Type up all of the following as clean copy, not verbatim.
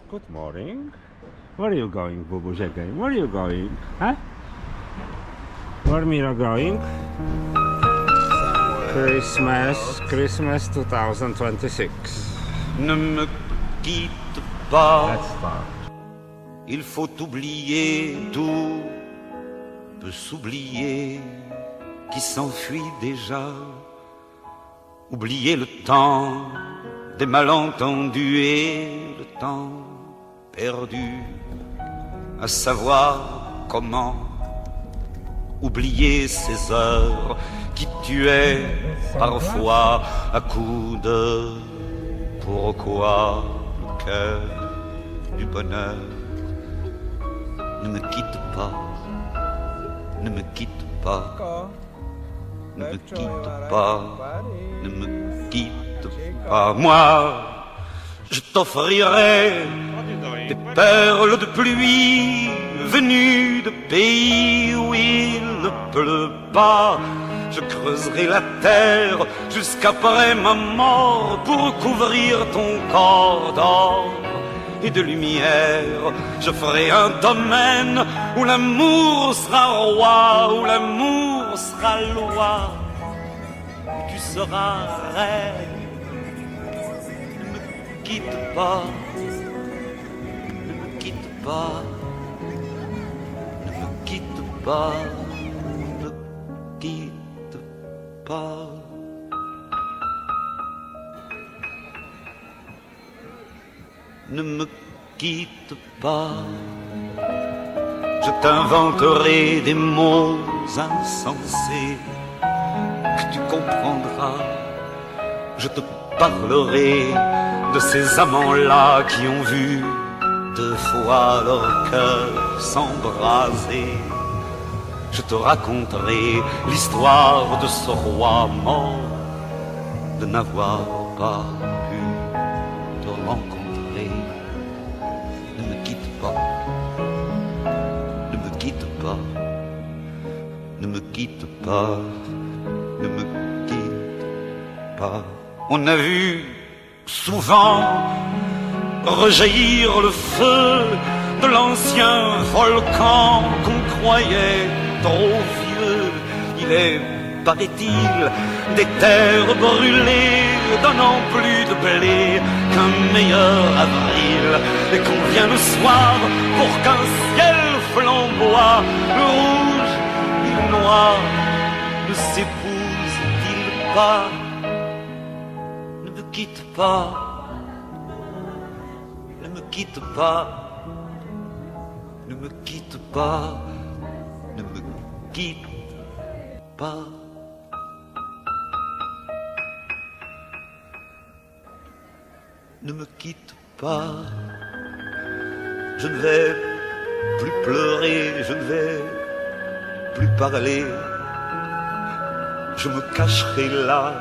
Good morning. Where are you going, Bubu Again? Where are you going? Huh? Where Mira going? Christmas 2026. Ne me quitte pas. Let's start. Il faut oublier, tout peut s'oublier qui s'enfuit déjà. Oublier le temps des malentendus et le temps perdu, à savoir comment oublier ces heures qui tuaient parfois à coups de pourquoi le cœur du bonheur. Ne me quitte pas, ne me quitte pas, ne me quitte pas, ne me quitte pas. Moi, je t'offrirai des perles de pluie venues de pays où il ne pleut pas. Je creuserai la terre jusqu'après ma mort pour couvrir ton corps d'or et de lumière. Je ferai un domaine où l'amour sera roi, où l'amour sera loi, où tu seras reine. Ne me quitte pas, ne me quitte pas, ne me quitte pas, ne me quitte pas. Ne me quitte pas, je t'inventerai des mots insensés que tu comprendras. Je te parlerai de ces amants-là qui ont vu 2 fois leur cœur s'embraser. Je te raconterai l'histoire de ce roi mort, de n'avoir pas pu te rencontrer. Ne me quitte pas, ne me quitte pas, ne me quitte pas, ne me quitte pas. On a vu souvent rejaillir le feu de l'ancien volcan qu'on croyait trop vieux. Il est, paraît-il, des terres brûlées donnant plus de blé qu'un meilleur avril, et qu'on vient le soir pour qu'un ciel flamboie. Le rouge et le noir ne s'épousent-ils pas? Ne me quitte pas, ne me quitte pas, ne me quitte pas, ne me quitte pas. Ne me quitte pas, je ne vais plus pleurer, je ne vais plus parler. Je me cacherai là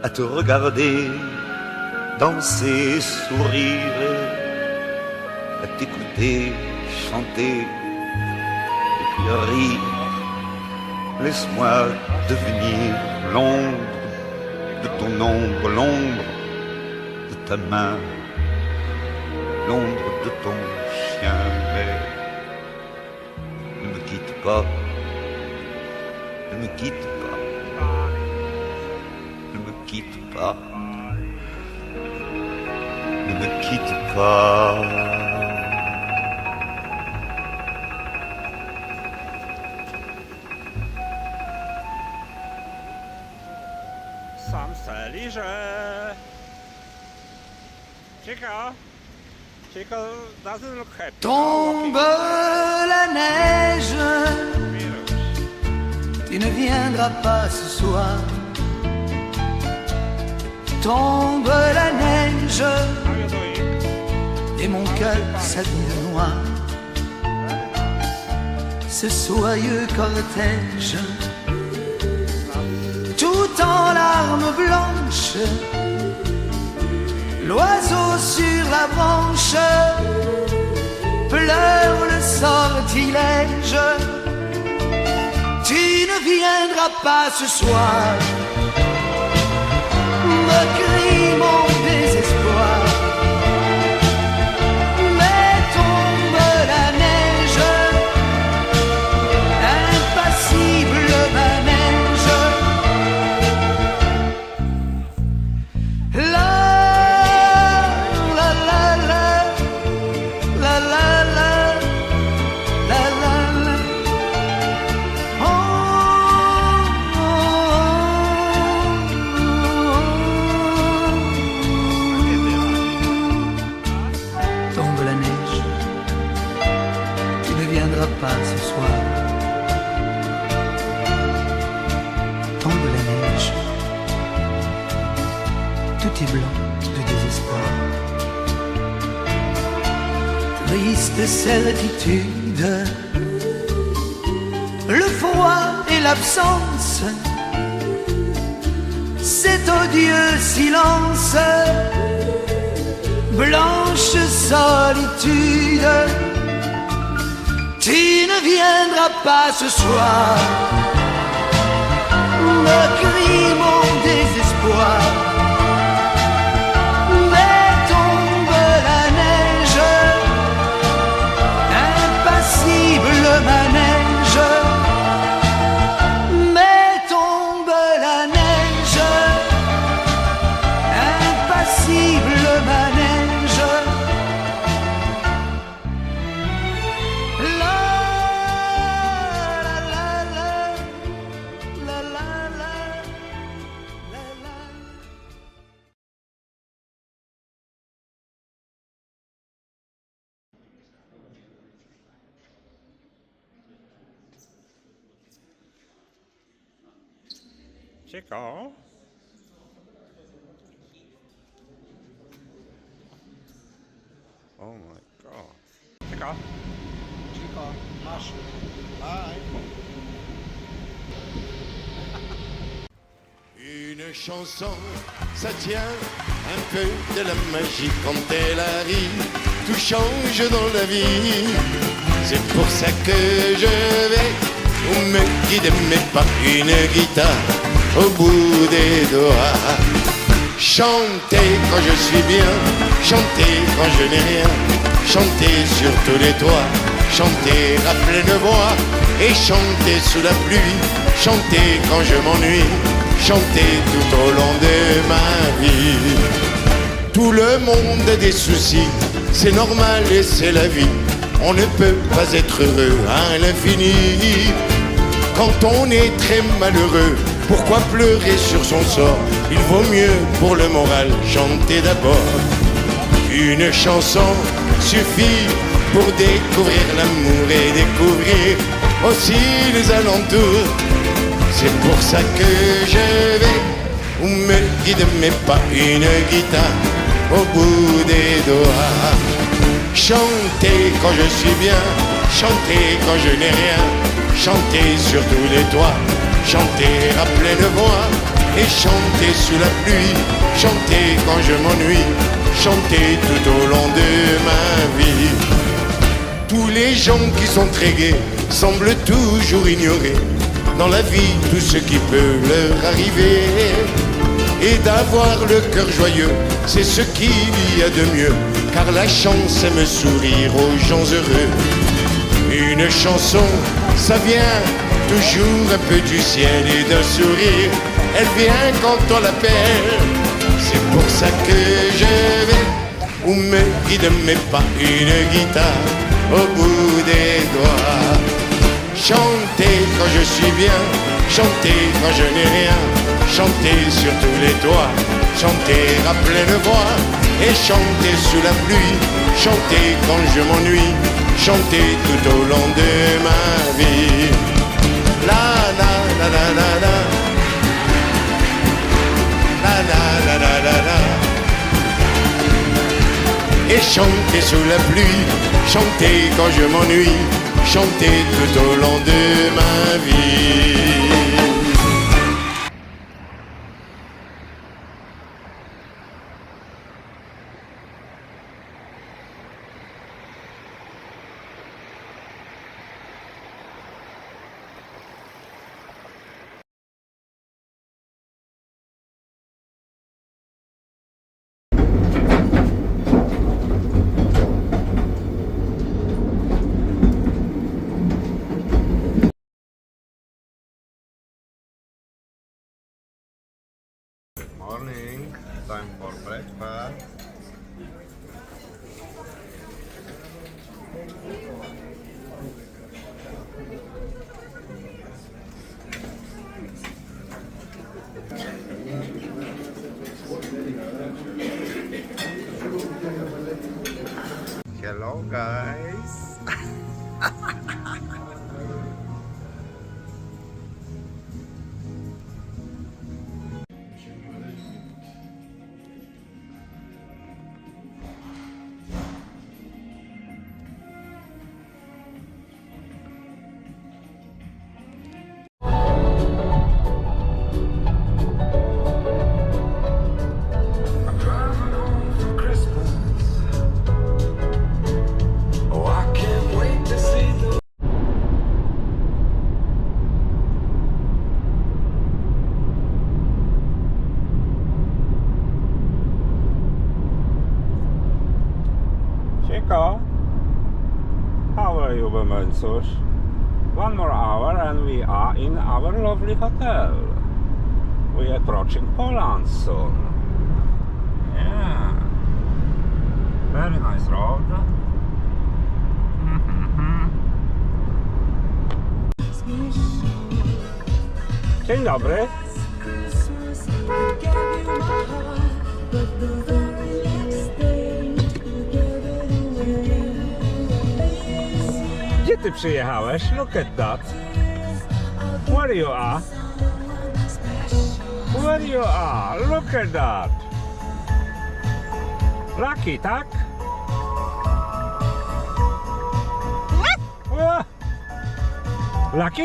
à te regarder danser, sourire, à t'écouter chanter et puis rire. Laisse-moi devenir l'ombre de ton ombre, l'ombre de ta main, l'ombre de ton chien. Mais ne me quitte pas, ne me quitte pas, ne me quitte pas, ne me quitte pas. Chico doesn't look happy. Tombe la neige, tu ne viendras pas ce soir. Tombe la neige, et mon cœur s'habille noir. Ce soyeux cortège, tout en larmes blanches, l'oiseau sur la branche pleure le sortilège. Tu ne viendras pas ce soir, me crie mon désespoir. triste certitude, le froid et l'absence, cet odieux silence, blanche solitude. Tu ne viendras pas ce soir me crie mon désespoir. Mais tombe la neige, impassible manège. Mais tombe la neige, impassible manège. La la la la la la la la. Chico? Oh my god. Chico? Chico, marche. Bye. Une chanson, ça tient un peu de la magie quand elle arrive, tout change dans la vie. C'est pour ça que je vais où me guide mes pas, une guitare au bout des doigts. Chanter quand je suis bien, chanter quand je n'ai rien, chanter sur tous les toits, chanter à pleine voix et chanter sous la pluie, chanter quand je m'ennuie, chanter tout au long de ma vie. Tout le monde a des soucis, c'est normal et c'est la vie. On ne peut pas être heureux à l'infini. Quand on est très malheureux, pourquoi pleurer sur son sort? Il vaut mieux pour le moral chanter d'abord. Une chanson suffit pour découvrir l'amour et découvrir aussi les alentours. C'est pour ça que je vais où me guide mes pas, une guitare au bout des doigts. Chanter quand je suis bien, chanter quand je n'ai rien, chanter sur tous les toits, chanter à pleine voix et chanter sous la pluie, chanter quand je m'ennuie, chanter tout au long de ma vie. Tous les gens qui sont très gais semblent toujours ignorer dans la vie tout ce qui peut leur arriver. Et d'avoir le cœur joyeux, c'est ce qu'il y a de mieux, car la chance aime sourire aux gens heureux. Une chanson, ça vient toujours un peu du ciel et d'un sourire. Elle vient quand on l'appelle. C'est pour ça que je vais où me guide mes pas, une guitare au bout des doigts. Chanter quand je suis bien, chanter quand je n'ai rien, chanter sur tous les toits, chanter à pleine voix et chanter sous la pluie, chanter quand je m'ennuie, chanter tout au long de ma vie. La la la la la la, la la la la la la. Et chanter sous la pluie, chanter quand je m'ennuie, chanter tout au long de ma vie. Morning, time for breakfast. Hello guys. Chico, how are you, Bemensus? One more hour and we are in our lovely hotel. We are approaching Poland soon. Yeah. Very nice road. Dzień dobry. Gdzie ty przyjechałeś? Look at that. Where you are? Where you are? Look at that. Lucky, tak? Lucky?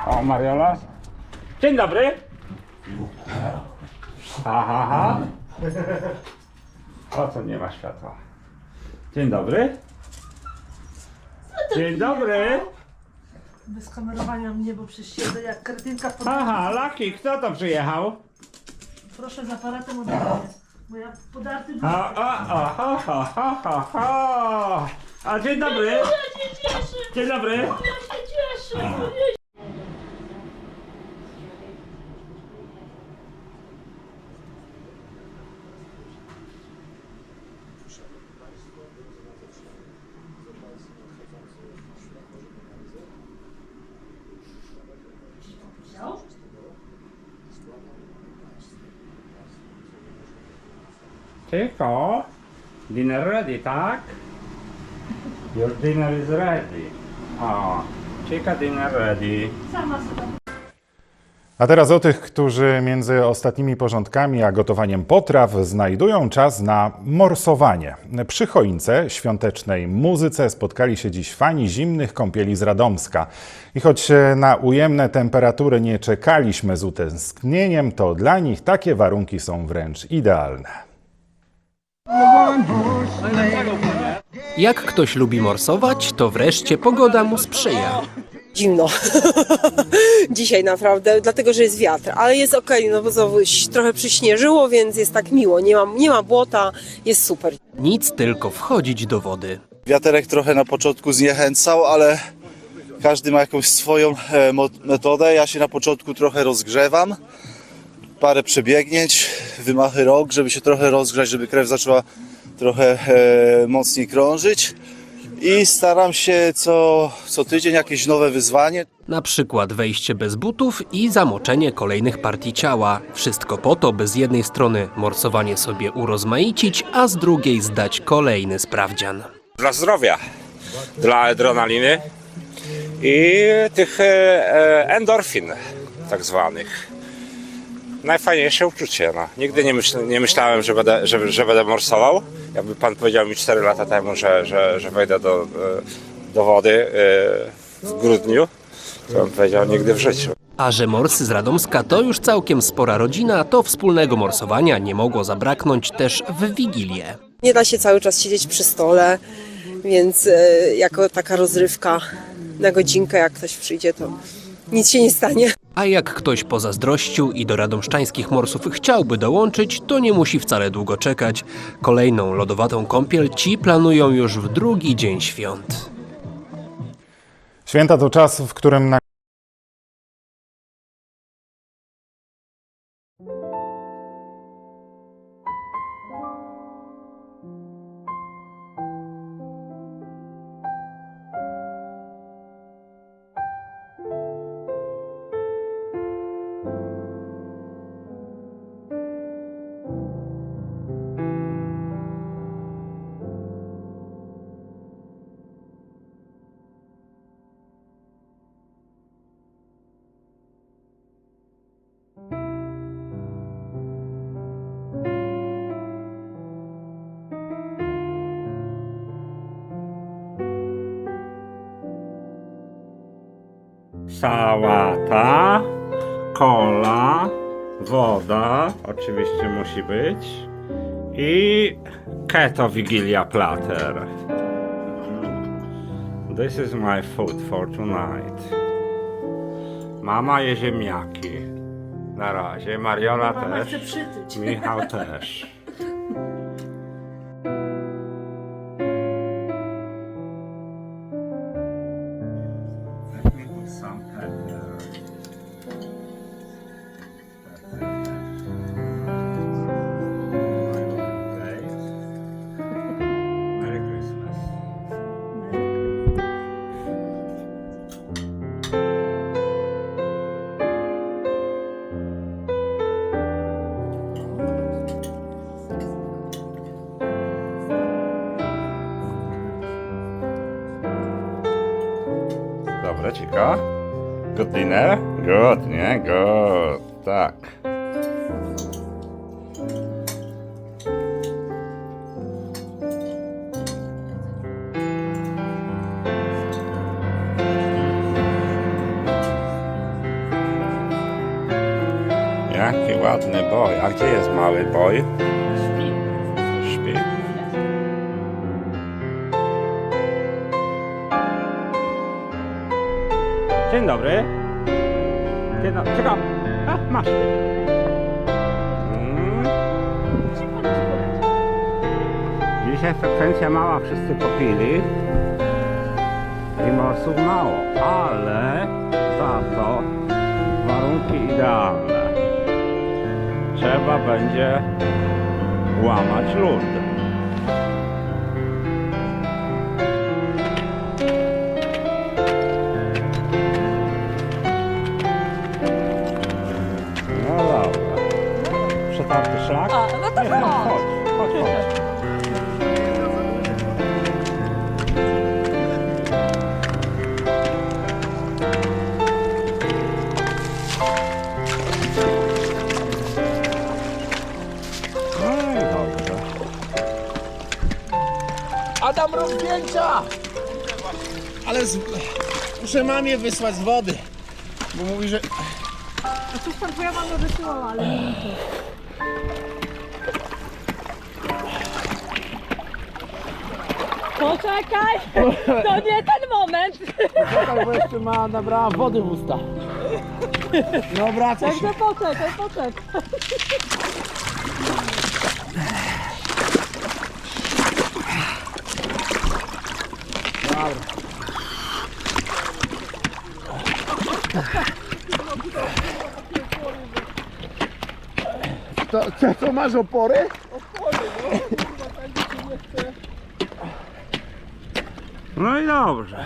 O, Mariola. Dzień dobry. Ha, ha, ha. O co nie ma światła? Dzień dobry. Dzień dobry. Bez kamerowania mnie, bo przecież siedzę jak kretynka pod... Aha, Lucky, kto to przyjechał? Proszę z aparatem odebrać, bo ja podarty... A dzień dobry. Ja się cieszę! Dzień dobry. Ja się cieszę! Chico, dinner ready, tak? Your dinner is ready. O, Chica dinner ready. Sama sobie. A teraz o tych, którzy między ostatnimi porządkami a gotowaniem potraw znajdują czas na morsowanie. Przy choince, świątecznej muzyce spotkali się dziś fani zimnych kąpieli z Radomska. I choć na ujemne temperatury nie czekaliśmy z utęsknieniem, to dla nich takie warunki są wręcz idealne. Jak ktoś lubi morsować, to wreszcie pogoda mu sprzyja. Zimno. Dzisiaj naprawdę, dlatego że jest wiatr, ale jest okej, no bo znowu trochę przyśnieżyło, więc jest tak miło. Nie ma błota, jest super. Nic, tylko wchodzić do wody. Wiaterek trochę na początku zniechęcał, ale każdy ma jakąś swoją metodę. Ja się na początku trochę rozgrzewam, parę przebiegnięć, wymachy rąk, żeby się trochę rozgrzać, żeby krew zaczęła trochę mocniej krążyć. I staram się co tydzień jakieś nowe wyzwanie. Na przykład wejście bez butów i zamoczenie kolejnych partii ciała. Wszystko po to, by z jednej strony morsowanie sobie urozmaicić, a z drugiej zdać kolejny sprawdzian. Dla zdrowia, dla adrenaliny i tych endorfin tak zwanych. Najfajniejsze uczucie. No. Nigdy nie myślałem, że będę morsował. Jakby pan powiedział mi 4 lata temu, że wejdę do wody w grudniu, to bym powiedział nigdy w życiu. A że morsy z Radomska to już całkiem spora rodzina, to wspólnego morsowania nie mogło zabraknąć też w Wigilię. Nie da się cały czas siedzieć przy stole, więc jako taka rozrywka na godzinkę, jak ktoś przyjdzie, to nic się nie stanie. A jak ktoś pozazdrościł i do radomszczańskich morsów chciałby dołączyć, to nie musi wcale długo czekać. Kolejną lodowatą kąpiel ci planują już w drugi dzień świąt. Święta to czas, w którym na Sałata, kola, woda, oczywiście musi być, i keto Wigilia platter. this is my food for tonight. Mama je ziemniaki. Na razie. Mariola Mama też. chce przytyć. Michał też. Let me put some pepper. Merry Christmas. Dobre, Ciko? Good dinner? Good, nie? Good, tak. Jaki ładny boj. A gdzie jest mały boj? Śpi. Dzień dobry. Dzień dobry. Czekam. A, masz. Dzisiaj frekwencja mała, wszyscy popili. I morsów mało, ale za to warunki idealne. Trzeba będzie łamać lód. No dobra. Przetarty szlak? A, no to Nie, chodź. chodź. No i dobrze. Adam, rób zdjęcia! Ale muszę mamie wysłać z wody. Bo mówi, że... A cóż tam twoja mama wysyłała, ale nie wiem co. Poczekaj! To nie ten moment! Czekaj, bo jeszcze nabrała wody w usta. No wracaj się. Także poczekaj. Co masz opory? No i dobrze.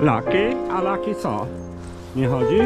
Lucky? A Lucky co? Nie chodzi?